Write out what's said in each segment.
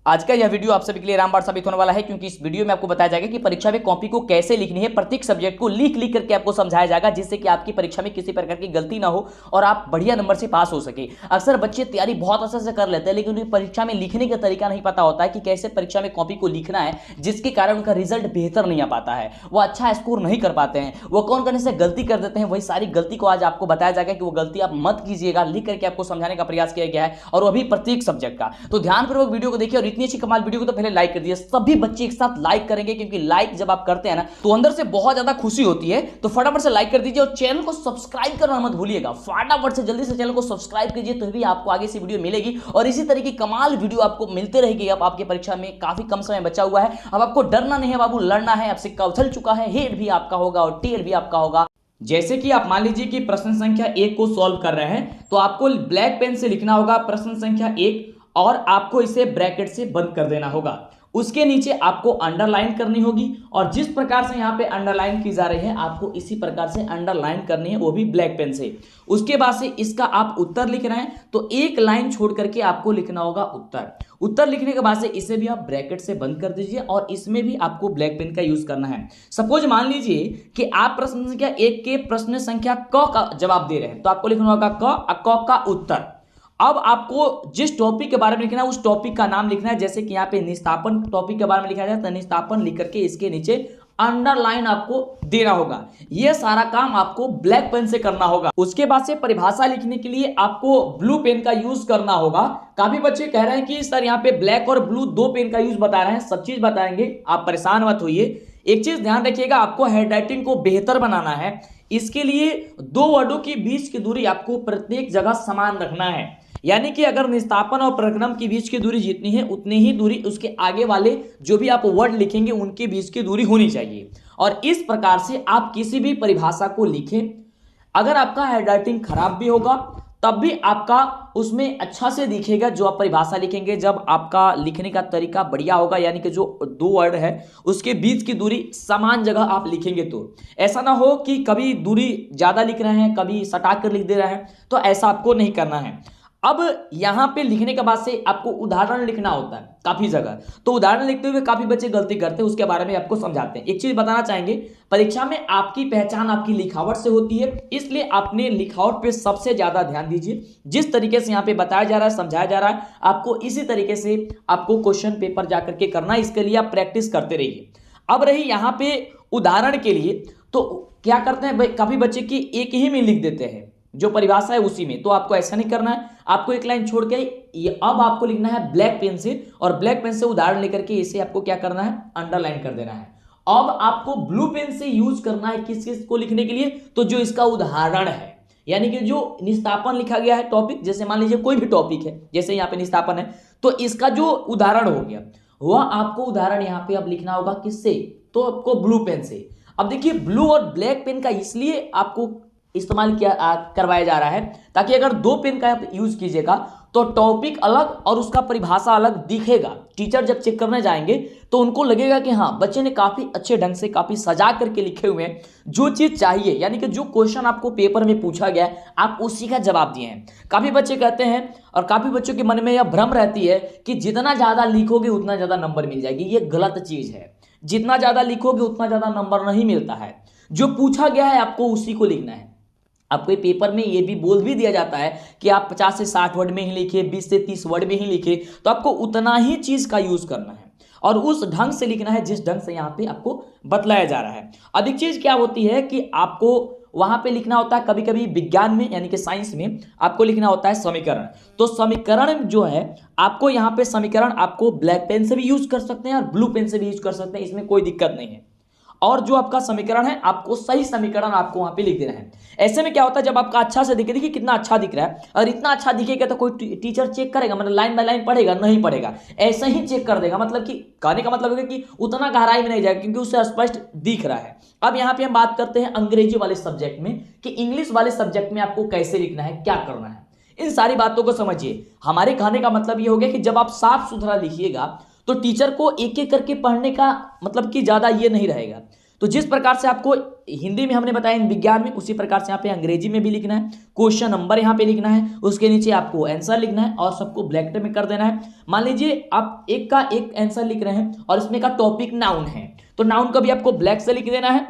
आज का यह वीडियो आप सभी के लिए रामबाण साबित होने वाला है, क्योंकि इस वीडियो में आपको बताया जाएगा कि परीक्षा में कॉपी को कैसे लिखनी है। प्रत्येक सब्जेक्ट को लिख लिख करके आपको समझाया जाएगा, जिससे कि आपकी परीक्षा में किसी प्रकार की गलती ना हो और आप बढ़िया नंबर से पास हो सके। अक्सर बच्चे तैयारी बहुत अच्छे से कर लेते हैं, लेकिन उन्हें परीक्षा में लिखने का तरीका नहीं पता होता है कि कैसे परीक्षा में कॉपी को लिखना है, जिसके कारण उनका रिजल्ट बेहतर नहीं आ पाता है, वो अच्छा स्कोर नहीं कर पाते हैं। वो कौन कौन से गलती कर देते हैं, वही सारी गलती को आज आपको बताया जाएगा कि वो गलती आप मत कीजिएगा। लिख करके आपको समझाने का प्रयास किया गया है, और वो भी प्रत्येक सब्जेक्ट का। तो ध्यानपूर्वक वीडियो को देखिए, और इतनी अच्छी कमाल वीडियो को तो पहले लाइक कर दिए। सभी बच्चे एक साथ लाइक करेंगे, क्योंकि लाइक जब आप करते हैं ना, तो अंदर से बहुत ज्यादा खुशी होती है। तो फटाफट से लाइक कर दीजिए, और चैनल को सब्सक्राइब करना मत भूलिएगा। फटाफट से जल्दी से चैनल को सब्सक्राइब कीजिए, तो भी आपको आगे से वीडियो मिलेगी, और इसी तरह की कमाल वीडियो आपको मिलते रहेगी। अब आपकी परीक्षा में काफी कम समय बचा हुआ है, अब आपको डरना नहीं है बाबू, लड़ना है। अब सिक्का उछल चुका है, हेड भी आपका होगा और टेल भी आपका होगा। जैसे कि आप मान लीजिए कि प्रश्न संख्या 1 को सॉल्व कर रहे हैं, तो आपको ब्लैक पेन से लिखना होगा प्रश्न संख्या 1, और आपको इसे ब्रैकेट से बंद कर देना होगा। उसके नीचे आपको अंडरलाइन करनी होगी, और जिस प्रकार से यहाँ पे अंडरलाइन की जा रही है, आपको इसी प्रकार से अंडरलाइन करनी है, वो भी ब्लैक पेन से। उसके बाद से इसका आप उत्तर लिख रहे हैं, तो एक लाइन छोड़ करके आपको लिखना होगा उत्तर। उत्तर लिखने के बाद से इसे भी आप ब्रैकेट से बंद कर दीजिए, और इसमें भी आपको ब्लैक पेन का यूज करना है। सपोज मान लीजिए कि आप प्रश्न संख्या 1 के प्रश्न संख्या क का जवाब दे रहे हैं, तो आपको लिखना होगा क का उत्तर। अब आपको जिस टॉपिक के बारे में लिखना है, उस टॉपिक का नाम लिखना है। जैसे कि यहाँ पे निस्तापन टॉपिक के बारे में लिखा जाए, तो निस्तापन लिख करके इसके नीचे अंडरलाइन आपको देना होगा। यह सारा काम आपको ब्लैक पेन से करना होगा। उसके बाद से परिभाषा लिखने के लिए आपको ब्लू पेन का यूज करना होगा। काफी बच्चे कह रहे हैं कि सर यहाँ पे ब्लैक और ब्लू दो पेन का यूज बता रहे हैं, सब चीज बताएंगे, आप परेशान मत होइए। एक चीज ध्यान रखिएगा, आपको हैंडराइटिंग को बेहतर बनाना है। इसके लिए दो वर्डों के बीच की दूरी आपको प्रत्येक जगह समान रखना है। यानी कि अगर निस्तापन और प्रक्रम के बीच की दूरी जितनी है, उतनी ही दूरी उसके आगे वाले जो भी आप वर्ड लिखेंगे उनके बीच की दूरी होनी चाहिए। और इस प्रकार से आप किसी भी परिभाषा को लिखें। अगर आपका हैंडराइटिंग खराब भी होगा, तब भी आपका उसमें अच्छा से दिखेगा जो आप परिभाषा लिखेंगे, जब आपका लिखने का तरीका बढ़िया होगा। यानी कि जो दो वर्ड है उसके बीच की दूरी समान जगह आप लिखेंगे। तो ऐसा ना हो कि कभी दूरी ज्यादा लिख रहे हैं, कभी सटा कर लिख दे रहे हैं, तो ऐसा आपको नहीं करना है। अब यहां पे लिखने के बाद से आपको उदाहरण लिखना होता है काफी जगह, तो उदाहरण लिखते हुए काफी बच्चे गलती करते हैं, उसके बारे में आपको समझाते हैं। एक चीज बताना चाहेंगे, परीक्षा में आपकी पहचान आपकी लिखावट से होती है, इसलिए आपने लिखावट पे सबसे ज्यादा ध्यान दीजिए। जिस तरीके से यहाँ पे बताया जा रहा है, समझाया जा रहा है, आपको इसी तरीके से आपको क्वेश्चन पेपर जाकर के करना है। इसके लिए आप प्रैक्टिस करते रहिए। अब रही यहाँ पे उदाहरण के लिए, तो क्या करते हैं भाई, काफी बच्चे की एक ही में लिख देते हैं जो परिभाषा है उसी में। तो आपको ऐसा नहीं करना है, आपको एक लाइन छोड़ के अब आपको लिखना है ब्लैक पेन से, और ब्लैक पेन से उदाहरण लेकर के इसे आपको क्या करना है, अंडरलाइन कर देना है। अब आपको ब्लू पेन से यूज करना है किस चीज को लिखने के लिए, तो जो इसका उदाहरण है, यानी कि जो निस्तापन लिखा गया है टॉपिक, जैसे मान लीजिए कोई भी टॉपिक है, जैसे यहाँ पे निस्तापन है, तो इसका जो उदाहरण हो गया, वह आपको उदाहरण यहाँ पे अब लिखना होगा किससे, तो आपको ब्लू पेन से। अब देखिए, ब्लू और ब्लैक पेन का इसलिए आपको इस्तेमाल किया करवाया जा रहा है, ताकि अगर दो पेन का आप यूज कीजिएगा तो टॉपिक अलग और उसका परिभाषा अलग दिखेगा। टीचर जब चेक करने जाएंगे तो उनको लगेगा कि हाँ, बच्चे ने काफी अच्छे ढंग से काफी सजा करके लिखे हुए हैं, जो चीज चाहिए, यानी कि जो क्वेश्चन आपको पेपर में पूछा गया है आप उसी का जवाब दिए हैं। काफी बच्चे कहते हैं, और काफी बच्चों के मन में यह भ्रम रहती है कि जितना ज्यादा लिखोगे उतना ज्यादा नंबर मिल जाएगी। ये गलत चीज है। जितना ज्यादा लिखोगे उतना ज्यादा नंबर नहीं मिलता है। जो पूछा गया है आपको उसी को लिखना है। आपको पेपर में ये भी बोल भी दिया जाता है कि आप 50 से 60 वर्ड में ही लिखे, 20 से 30 वर्ड में ही लिखे, तो आपको उतना ही चीज का यूज करना है और उस ढंग से लिखना है जिस ढंग से यहाँ पे आपको बतलाया जा रहा है। अधिक चीज क्या होती है कि आपको वहां पे लिखना होता है, कभी कभी विज्ञान में यानी कि साइंस में आपको लिखना होता है समीकरण। तो समीकरण जो है, आपको यहाँ पे समीकरण आपको ब्लैक पेन से भी यूज कर सकते हैं और ब्लू पेन से भी यूज कर सकते हैं, इसमें कोई दिक्कत नहीं है। और जो आपका समीकरण है, आपको सही समीकरण आपको वहां पे लिख देना है। ऐसे में क्या होता है, जब आपका अच्छा से दिखे, देखिए कितना अच्छा दिख रहा है, और इतना अच्छा दिखेगा तो कोई टीचर चेक करेगा, मतलब लाइन बाय लाइन पढ़ेगा नहीं पढ़ेगा, ऐसे ही चेक कर देगा। मतलब कि कहने का मतलब है कि उतना गहराई में नहीं जाएगा, क्योंकि उससे स्पष्ट दिख रहा है। अब यहाँ पे हम बात करते हैं अंग्रेजी वाले सब्जेक्ट में, कि इंग्लिश वाले सब्जेक्ट में आपको कैसे लिखना है, क्या करना है। इन सारी बातों को समझिए। हमारे कहने का मतलब ये हो गया कि जब आप साफ सुथरा लिखिएगा तो टीचर को एक एक करके पढ़ने का मतलब कि ज्यादा ये नहीं रहेगा। तो जिस प्रकार से आपको हिंदी में हमने बताया, विज्ञान में, उसी प्रकार से यहाँ पे अंग्रेजी में भी लिखना है। क्वेश्चन नंबर यहाँ पे लिखना है, उसके नीचे आपको आंसर लिखना है और सबको ब्लैक में कर देना है। मान लीजिए आप एक का एक आंसर लिख रहे हैं और इसमें का टॉपिक नाउन है, तो नाउन का भी आपको ब्लैक से लिख देना है।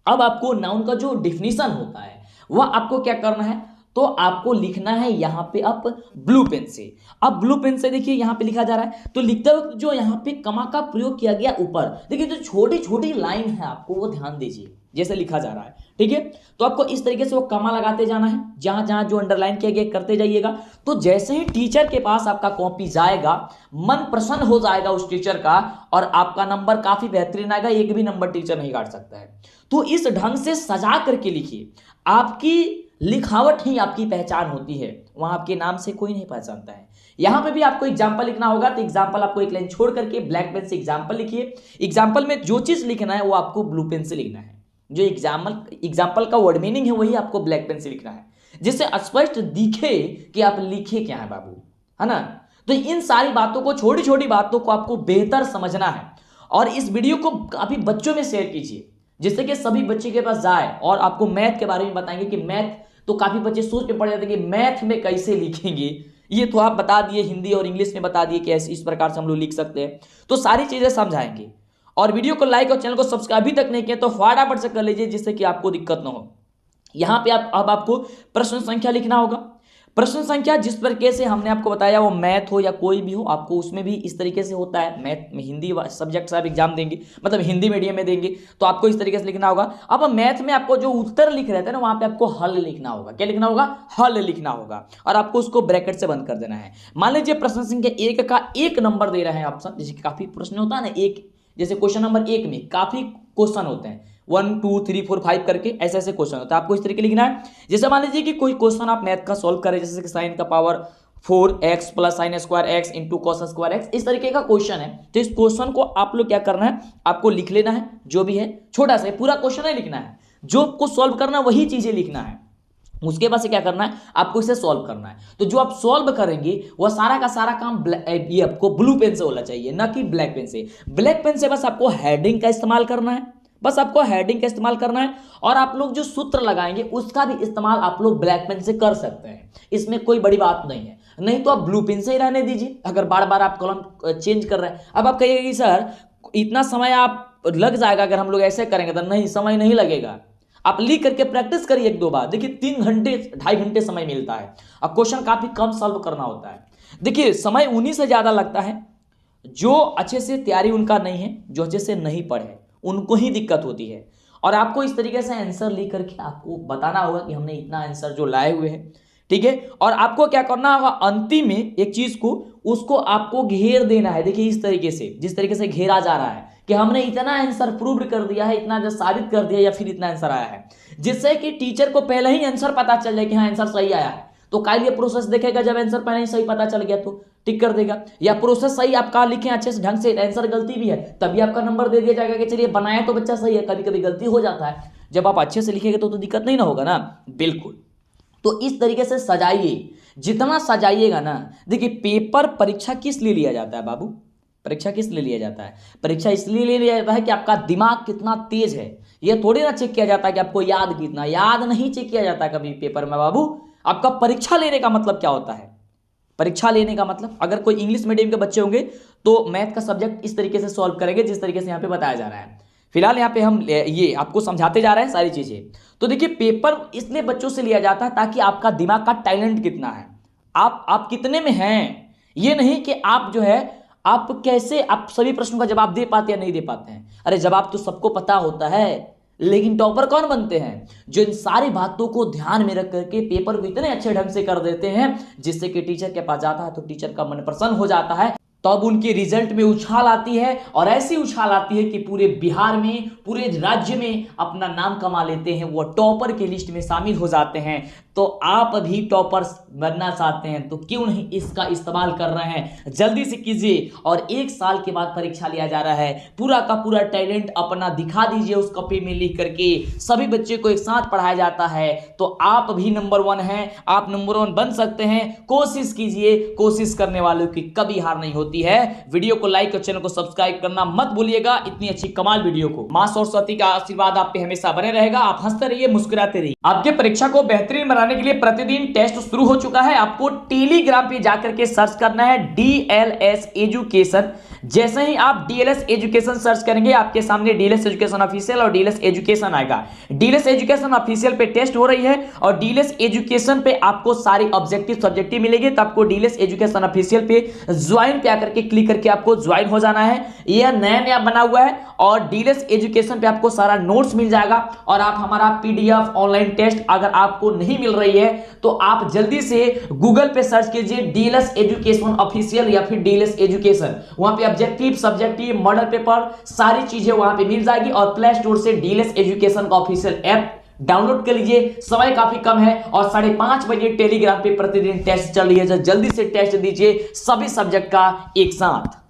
अब आपको नाउन का जो डिफिनीशन होता है वह आपको क्या करना है, तो आपको लिखना है यहाँ पे आप ब्लू पेन से। अब ब्लू पेन से देखिए यहाँ पे लिखा जा रहा है, तो लिखते वक्त जो यहाँ पे कमा का प्रयोग किया गया ऊपर, देखिए जो छोटी छोटी लाइन है आपको वो ध्यान दीजिए जैसे लिखा जा रहा है, ठीक है। तो आपको इस तरीके से वो कमा लगाते जाना है, जहां जहां जो अंडरलाइन किया गया करते जाइएगा। तो जैसे ही टीचर के पास आपका कॉपी जाएगा, मन प्रसन्न हो जाएगा उस टीचर का और आपका नंबर काफी बेहतरीन आएगा, एक भी नंबर टीचर नहीं काट सकता है। तो इस ढंग से सजा करके लिखिए, आपकी लिखावट ही आपकी पहचान होती है, वहां आपके नाम से कोई नहीं पहचानता है। यहां पे भी आपको एग्जाम्पल लिखना होगा, तो एग्जाम्पल आपको एक लाइन छोड़ करके ब्लैक पेन से एग्जाम्पल लिखिए। एग्जाम्पल में जो चीज लिखना है वो आपको ब्लू पेन से लिखना है, जो एग्जाम्पल का वर्ड मीनिंग है वही आपको ब्लैक पेन से लिखना है, जिससे स्पष्ट दिखे कि आप लिखे क्या है बाबू, है ना। तो इन सारी बातों को, छोटी छोटी बातों को आपको बेहतर समझना है और इस वीडियो को काफी बच्चों में शेयर कीजिए, जिससे कि सभी बच्चे के पास जाए। और आपको मैथ के बारे में बताएंगे कि मैथ तो काफी बच्चे सोच में पड़ जाते हैं कि मैथ में कैसे लिखेंगे, ये तो आप बता दिए, हिंदी और इंग्लिश में बता दिए कि इस प्रकार से हम लोग लिख सकते हैं, तो सारी चीजें समझाएंगे। और वीडियो को लाइक और चैनल को सब्सक्राइब अभी तक नहीं किया तो फटाफट से कर लीजिए, जिससे कि आपको दिक्कत ना हो। यहां पे अब आपको प्रश्न संख्या लिखना होगा। प्रश्न संख्या जिस तरीके से हमने आपको बताया, वो मैथ हो या कोई भी हो, आपको उसमें भी इस तरीके से होता है। मैथ में हिंदी सब्जेक्ट से आप एग्जाम देंगे, मतलब हिंदी मीडियम में देंगे, तो आपको इस तरीके से लिखना होगा। अब मैथ में आपको जो उत्तर लिख रहे थे ना, वहां पे आपको हल लिखना होगा। क्या लिखना होगा? हल लिखना होगा, और आपको उसको ब्रैकेट से बंद कर देना है। मान लीजिए प्रश्न संख्या 1 का 1 नंबर दे रहे हैं ऑप्शन, जैसे काफी प्रश्न होता है ना, एक जैसे क्वेश्चन नंबर 1 में काफी क्वेश्चन होते हैं, 1 2 3 4 5 करके ऐसे ऐसे क्वेश्चन होता है, आपको इस तरीके लिखना है। जैसे मान लीजिए कि कोई क्वेश्चन आप मैथ का सॉल्व करें, जैसे कि साइन का power 4x plus sine square x into cos square x, इस तरीके का क्वेश्चन है। तो इस क्वेश्चन को आप लोग क्या करना है, आपको लिख लेना है, जो भी है छोटा सा, पूरा क्वेश्चन नहीं लिखना है, जो आपको सॉल्व करना है वही चीजें लिखना है। उसके बाद से क्या करना है, आपको इसे सॉल्व करना है। तो जो आप सॉल्व करेंगे वह सारा का सारा काम ये आपको ब्लू पेन से होना चाहिए, ना कि ब्लैक पेन से। ब्लैक पेन से बस आपको हेडिंग का इस्तेमाल करना है, बस आपको हेडिंग का इस्तेमाल करना है, और आप लोग जो सूत्र लगाएंगे उसका भी इस्तेमाल आप लोग ब्लैक पेन से कर सकते हैं, इसमें कोई बड़ी बात नहीं है। नहीं तो आप ब्लू पेन से ही रहने दीजिए, अगर बार बार आप कलम चेंज कर रहे हैं। अब आप कहिएगा कि सर इतना समय आप लग जाएगा अगर हम लोग ऐसे करेंगे, तो नहीं, समय नहीं लगेगा। आप लिख करके प्रैक्टिस करिए 1-2 बार, देखिए 3 घंटे 2.5 घंटे समय मिलता है, अब क्वेश्चन काफी कम सॉल्व करना होता है। देखिए समय उन्हीं से ज्यादा लगता है जो अच्छे से तैयारी उनका नहीं है, जो अच्छे से नहीं पढ़े, उनको ही दिक्कत होती है। और आपको इस तरीके से आंसर लिख करके आपको बताना होगा कि हमने इतना आंसर जो लाए हुए हैं, ठीक है। और आपको क्या करना होगा, अंतिम में एक चीज को, उसको आपको घेर देना है। देखिए इस तरीके से, जिस तरीके से घेरा जा रहा है कि हमने इतना आंसर प्रूव कर दिया है, इतना जो साबित कर दिया, या फिर इतना आंसर आया है, जिससे कि टीचर को पहले ही आंसर पता चल जाए कि हाँ आंसर सही आया है। तो काल ये प्रोसेस देखेगा, जब आंसर पहले ही सही पता चल गया तो टिक कर देगा, या प्रोसेस सही आपका लिखें अच्छे से ढंग से, आंसर गलती भी है तभी आपका नंबर दे दिया जाएगा कि चलिए बनाया तो बच्चा सही है। कभी कभी गलती हो जाता है, जब आप अच्छे से लिखेंगे तो दिक्कत नहीं ना होगा ना, बिल्कुल। तो इस तरीके से सजाइए, जितना सजाइएगा ना। देखिए पेपर परीक्षा किस लिए लिया जाता है बाबू, परीक्षा किस लिए लिया जाता है? परीक्षा इसलिए लिया जाता है कि आपका दिमाग कितना तेज है, ये थोड़ी ना चेक किया जाता है कि आपको याद कितना, याद नहीं चेक किया जाता कभी पेपर में बाबू। आपका परीक्षा लेने का मतलब क्या होता है? परीक्षा लेने का मतलब, अगर कोई इंग्लिश मीडियम के बच्चे होंगे तो मैथ का सब्जेक्ट इस तरीके से सॉल्व करेंगे जिस तरीके से यहाँ पे बताया जा रहा है। फिलहाल यहाँ पे हम ये आपको समझाते जा रहे हैं सारी चीजें। तो देखिए पेपर इसलिए बच्चों से लिया जाता है ताकि आपका दिमाग का टैलेंट कितना है, आप कितने में हैं, ये नहीं कि आप जो है आप कैसे आप सभी प्रश्नों का जवाब दे पाते या नहीं दे पाते हैं। अरे जवाब तो सबको पता होता है, लेकिन टॉपर कौन बनते हैं? जो इन सारी बातों को ध्यान में रख करके पेपर को इतने अच्छे ढंग से कर देते हैं, जिससे कि टीचर के पास जाता है तो टीचर का मन प्रसन्न हो जाता है, तब उनके रिजल्ट में उछाल आती है, और ऐसी उछाल आती है कि पूरे बिहार में, पूरे राज्य में अपना नाम कमा लेते हैं, वो टॉपर के लिस्ट में शामिल हो जाते हैं। तो आप भी टॉपर्स बनना चाहते हैं तो क्यों नहीं इसका इस्तेमाल कर रहे हैं, जल्दी से कीजिए। और 1 साल के बाद परीक्षा लिया जा रहा है, पूरा का पूरा टैलेंट अपना दिखा दीजिए उस कॉपी में लिख करके। सभी बच्चे को एक साथ पढ़ाया जाता है, तो आप भी नंबर 1 हैं, आप नंबर 1 बन सकते हैं। कोशिश कीजिए, कोशिश करने वालों की कभी हार नहीं होती है। वीडियो को लाइक और चैनल को सब्सक्राइब करना मत भूलिएगा, इतनी अच्छी कमाल वीडियो को। मां सरस्वती का आशीर्वाद आप पे हमेशा बने रहेगा। आप हंसते रहिए, मुस्कुराते रहिए। आपके परीक्षा को बेहतरीन बनाने के लिए प्रतिदिन टेस्ट शुरू हो चुका है। आपको टेलीग्राम पे जाकर के सर्च करना है DLS एजुकेशन। जैसे ही आप DLS एजुकेशन सर्च करेंगे, आपके सामने DLS एजुकेशन ऑफिशियल और DLS एजुकेशन आएगा। DLS एजुकेशन ऑफिशियल पे टेस्ट हो रही है और DLS एजुकेशन पे आपको सारी ऑब्जेक्टिव सब्जेक्टिव मिलेंगे। तो आपको DLS एजुकेशन ऑफिशियल पे ज्वाइन पे आकर के क्लिक करके आपको ज्वाइन हो जाना है। यह नया बना हुआ है और DLS एजुकेशन पे आपको सारा नोट्स मिल जाएगा। और आप हमारा PDF ऑनलाइन टेस्ट अगर आपको नहीं मिल रही है तो आप जल्दी से गूगल पे सर्च कीजिए DLS एजुकेशन ऑफिशियल या फिर DLS एजुकेशन। वहां पे ऑब्जेक्टिव, सब्जेक्टिव, मॉडल पेपर सारी चीजें वहां पे मिल जाएगी। और प्ले स्टोर से DLS एजुकेशन का ऑफिशियल ऐप डाउनलोड कर लीजिए। समय काफी कम है और 5:30 बजे टेलीग्राम पे प्रतिदिन टेस्ट चल रही है। जल्दी से टेस्ट दीजिए सभी सब्जेक्ट का एक साथ।